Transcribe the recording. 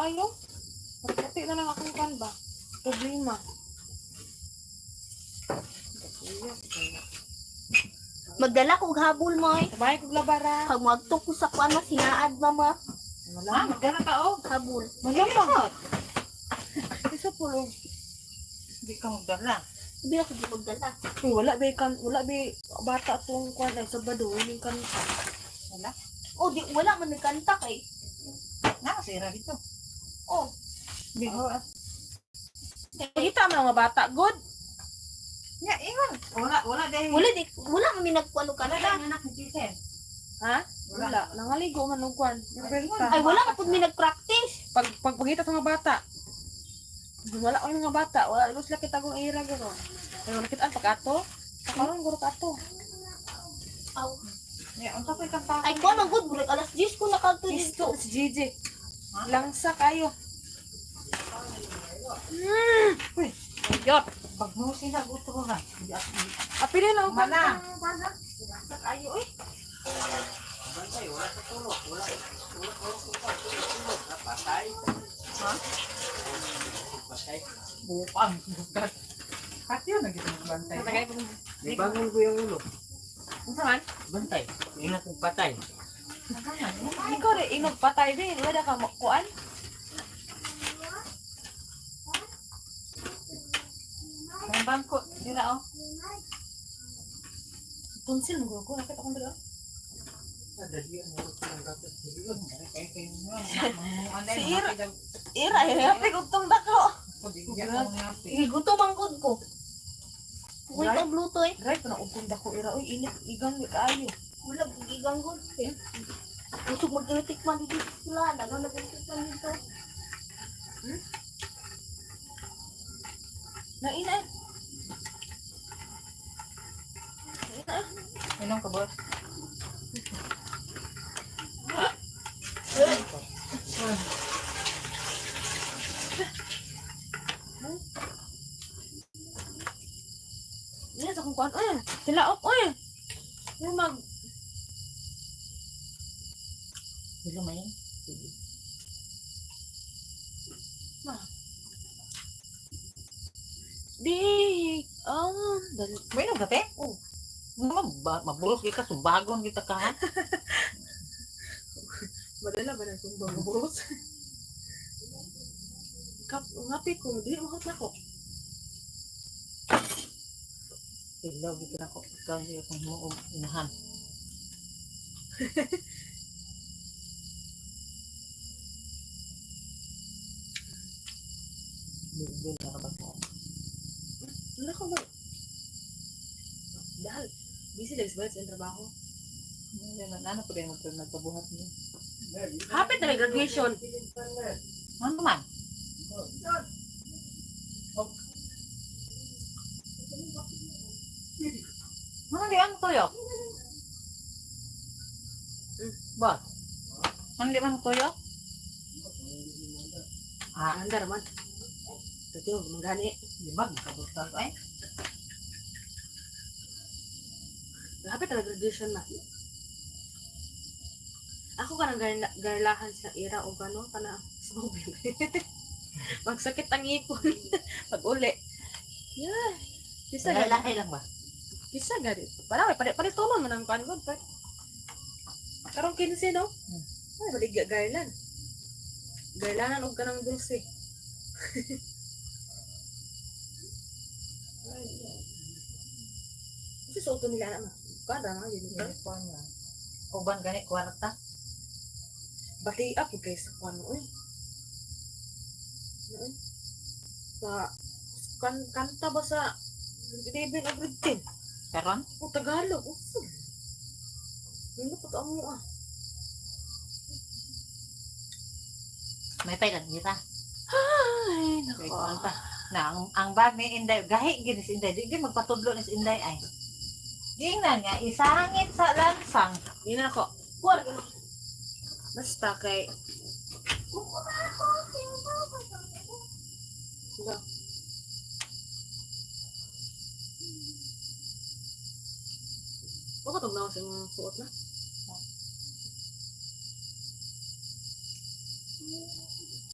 kaayo. Pati na lang akong kan ba? Problema. Magdala kog habol mo eh. Sabay kong labara. Pag magtok ko sa kuan sinaad mama. Wala. Magdala ka o. Habol. Malamang. Isa po lang. Hindi ka magdala. Sabi ako di magdala. Uy, wala ba bata tong kwan ay Sabado, hindi kan. Wala. Oh, di wala man nagkanta kay. Nakasira dito. Oh, Hindi ko Kita mo mga bata, good. Ya, ingon. Wala dahil. wala man nagkuano Wala kanta. dahil anak ni Tisen. Ha? Wala. Nangaligo man ng kwan. Yung belta. Ay wala ka pud mi nagpractice. Pagpagita sa mga bata. Wala ko yung mga bata. Wala sila kita kong ira guro. Ay, wala kita pag-ato. Pakaroon guro ka ato. Aw. Ya, unsa ko'y kanta. Ay kuan ang good bulik alas 10 ko nakadto Isto, dito. si Gigi. Langsa kayo. Uy, ayot. Pag mo sila gusto ko na. Apili na ako. Mana? Langsa kayo eh. Bukang. Kasi yun naging bantay. Patagay ko. May bangon ko yung ulo. Ano man? Bantay. Ingat kong patay. Ikaw rin, inog patay din. Wala ka makuan. Ang bangko. Dila o. Tunsil mo ko. Nakita akong dala. Dalian mo ko ng dapat. Si Ira. Ira, happy ko itong dako. Giguto man gud ko. Uy, Right? ang bluto eh. Right, na utong dako. Ira, uy, init. Igang kayo. Wala gigang gud. Usog mag-itik man dito sila. Dagang nag-itik man dito. Naina. Naina. Inom ka ba? Yes, akong kuan. Uy, tilaok. Uy. Uy, Dilo mo yan. Di. May inom ka te? Oh. Mabulos kita. Subagon kita ka ha? Madala ba na itong bangus? Ngapi ko. Di, mahot na ko. Ilaw dito na ko. Ikaw hindi akong mo inahan. Bilbil na ba ko? Wala ko ba? Dahil, busy lang sa trabaho. Ano pa rin nagkabuhat niyo? Hapit na graduation. Ano man? Ano di ang toyo? Ba? Ano di man toyo? Anda naman. Tatiyo, manggani. Di ba? Kabusta ko eh? Hapit na graduation na. Ako ka nang garlahan sa ira o gano ka na snowball. Magsakit ang ipon. Pag-uli. Yeah. Kisa gari. Lahi lang ba? Kisa gari. Parang pare tulong man ang kangon. Karong 15 no? Ay, baligya garlan. Garlanan og kanang dulce. Kasi suoto nila na. Kada na yun. Hindi ko niya. Uban gani kwarta. Bati up kay sa kwan oy. Sa kanta ba sa David of Red Karon? O Tagalog. Uso. Ano pa to amo ah. May pailan kita. Ay, Kay nako. kwarta. Na ang bag ni Inday gahi gini si Inday. Di magpatudlo ni si Inday ay. Tingnan nga isangit sa lansang. Yun na ako. Kuan. Basta kay Diba? Baka tog na ako sa mga suot na.